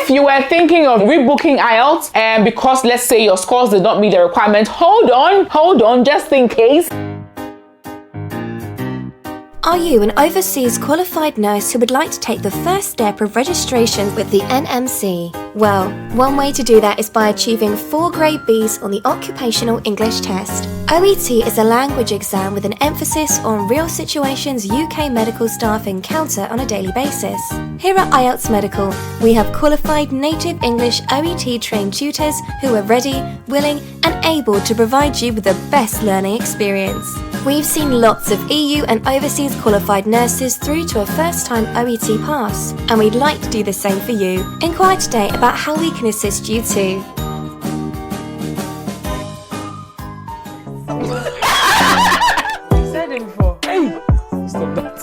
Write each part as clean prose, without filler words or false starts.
if you were thinking of rebooking IELTS and because let's say your scores did not meet the requirement, hold on, just in case. Are you an overseas qualified nurse who would like to take the first step of registration with the NMC? Well, one way to do that is by achieving 4 grade Bs on the Occupational English Test. OET is a language exam with an emphasis on real situations UK medical staff encounter on a daily basis. Here at IELTS Medical, we have qualified native English OET trained tutors who are ready, willing and able to provide you with the best learning experience. We've seen lots of EU and overseas qualified nurses through to a first-time OET pass, and we'd like to do the same for you. Inquire today about how we can assist you too. Said it before. Hey, stop that.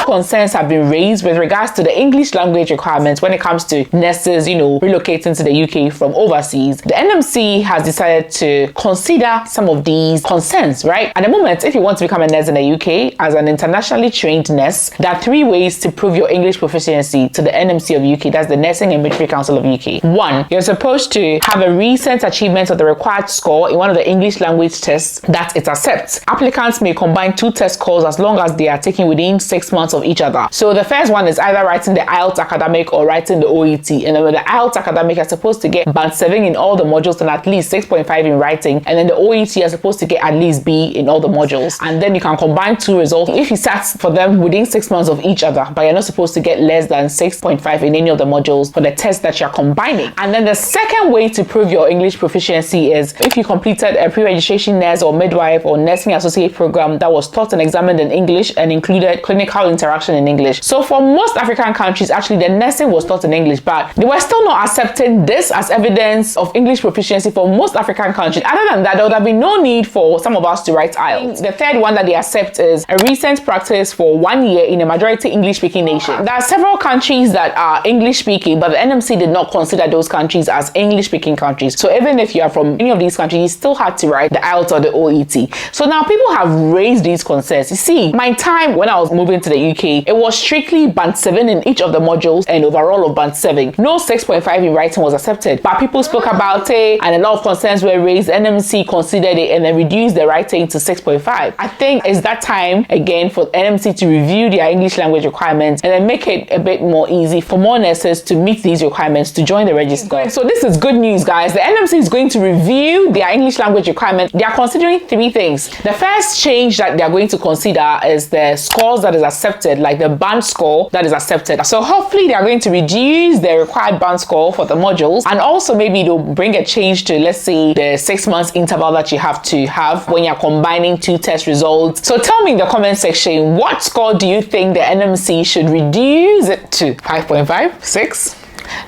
Concerns have been raised with regards to the English language requirements when it comes to nurses, relocating to the UK from overseas. The NMC has decided to consider some of these concerns, right? At the moment, if you want to become a nurse in the UK as an internationally trained nurse, there are 3 ways to prove your English proficiency to the NMC of UK. That's the Nursing and Midwifery Council of UK. 1, you're supposed to have a recent achievement of the required score in one of the English language tests that it accepts. Applicants may combine 2 test scores as long as they are taken within 6 months of each other. So the first one is either writing the IELTS academic or writing the OET. And then with the IELTS academic, you're supposed to get band 7 in all the modules and at least 6.5 in writing. And then the OET, you're supposed to get at least B in all the modules. And then you can combine 2 results if you sat for them within 6 months of each other, but you're not supposed to get less than 6.5 in any of the modules for the test that you're combining. And then the second way to prove your English proficiency is if you completed a pre-registration nurse or midwife or nursing associate program that was taught and examined in English and included clinical interaction in English. So for most African countries, actually the nursing was taught in English, but they were still not accepting this as evidence of English proficiency for most African countries. Other than that, there would have been no need for some of us to write IELTS. The third one that they accept is a recent practice for 1 year in a majority English-speaking nation. There are several countries that are English-speaking, but the NMC did not consider those countries as English-speaking countries. So even if you are from any of these countries, you still had to write the IELTS or the OET. So now people have raised these concerns. You see, my time when I was moving to the UK, it was strictly band 7 in each of the modules and overall of band 7. No 6.5 in writing was accepted, but people spoke about it and a lot of concerns were raised. NMC considered it and then reduced the writing to 6.5. I think it's that time again for NMC to review their English language requirements and then make it a bit more easy for more nurses to meet these requirements to join the register. So this is good news, guys. The NMC is going to review their English language requirement. They are considering 3 things. The first change that they are going to consider is the scores that is accepted, like the band score that is accepted. So hopefully they are going to reduce the required band score for the modules, and also maybe they'll bring a change to, let's say, the 6 months interval that you have to have when you're combining 2 test results. So tell me in the comment section, what score do you think the NMC should reduce it to? 5.5? 6?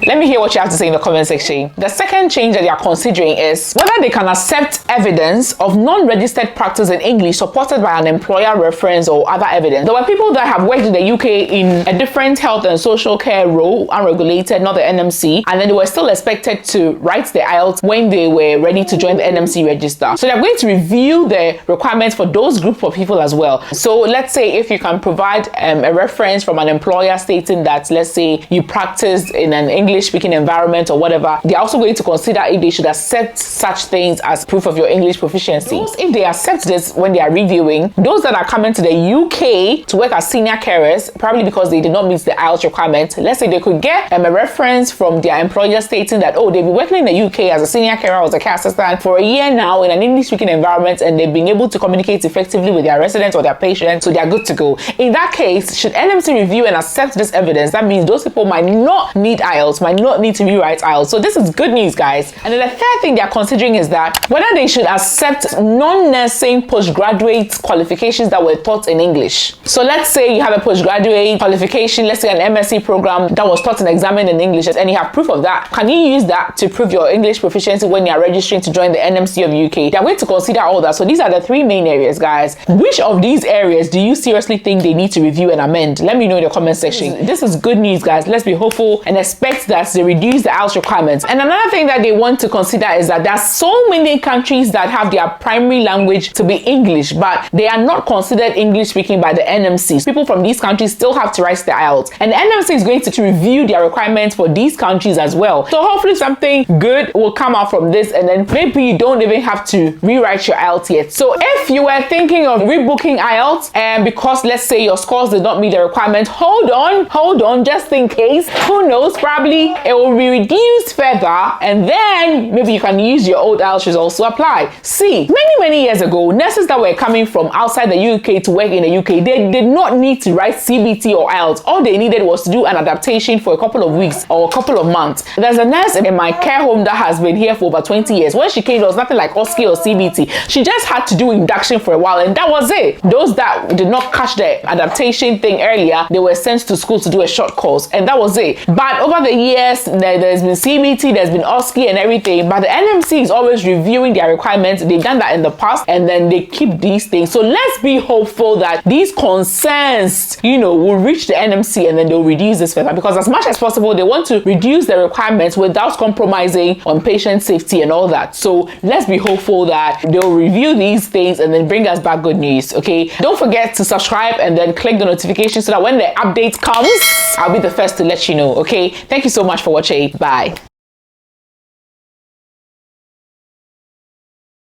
Let me hear what you have to say in the comment section. The second change that they are considering is whether they can accept evidence of non-registered practice in English supported by an employer reference or other evidence. There were people that have worked in the UK in a different health and social care role, unregulated, not the NMC, and then they were still expected to write the IELTS when they were ready to join the NMC register. So they're going to review the requirements for those group of people as well. So let's say if you can provide a reference from an employer stating that, let's say, you practiced in an English-speaking environment or whatever, they're also going to consider if they should accept such things as proof of your English proficiency. If they accept this when they are reviewing, those that are coming to the UK to work as senior carers, probably because they did not meet the IELTS requirement, let's say they could get a reference from their employer stating that, oh, they've been working in the UK as a senior carer or as a care assistant for a year now in an English-speaking environment, and they've been able to communicate effectively with their residents or their patients, so they're good to go. In that case, should NMC review and accept this evidence, that means those people might not need IELTS, might not need to rewrite IELTS. So this is good news, guys. And then the third thing they're considering is that whether they should accept non-nursing postgraduate qualifications that were taught in English. So let's say you have a postgraduate qualification, let's say an MSc program that was taught and examined in English, and you have proof of that. Can you use that to prove your English proficiency when you're registering to join the NMC of UK? They're going to consider all that. So these are the 3 main areas, guys. Which of these areas do you seriously think they need to review and amend? Let me know in the comment section. This is good news, guys. Let's be hopeful and expect that they reduce the IELTS requirements. And another thing that they want to consider is that there are so many countries that have their primary language to be English, but they are not considered English speaking by the NMC. People from these countries still have to write the IELTS, and the NMC is going to review their requirements for these countries as well. So hopefully something good will come out from this, and then maybe you don't even have to rewrite your IELTS yet. So if you were thinking of rebooking IELTS, and because let's say your scores did not meet the requirement, hold on, just in case. Who knows, probably it will be reduced further, and then maybe you can use your old IELTS results to apply. See, many years ago, nurses that were coming from outside the UK to work in the UK, they did not need to write CBT or IELTS. All they needed was to do an adaptation for a couple of weeks or a couple of months. There's a nurse in my care home that has been here for over 20 years. When she came, there was nothing like OSCE or CBT. She just had to do induction for a while, and that was it. Those that did not catch the adaptation thing earlier, they were sent to school to do a short course, and that was it. But over the years, there's been CBT, there's been OSCE and everything, but the NMC is always reviewing their requirements. They've done that in the past, and then they keep these things. So let's be hopeful that these concerns, will reach the NMC, and then they'll reduce this further, because as much as possible, they want to reduce the requirements without compromising on patient safety and all that. So let's be hopeful that they'll review these things and then bring us back good news, okay? Don't forget to subscribe and then click the notification so that when the update comes, I'll be the first to let you know, okay? Thank you so much for watching. Bye.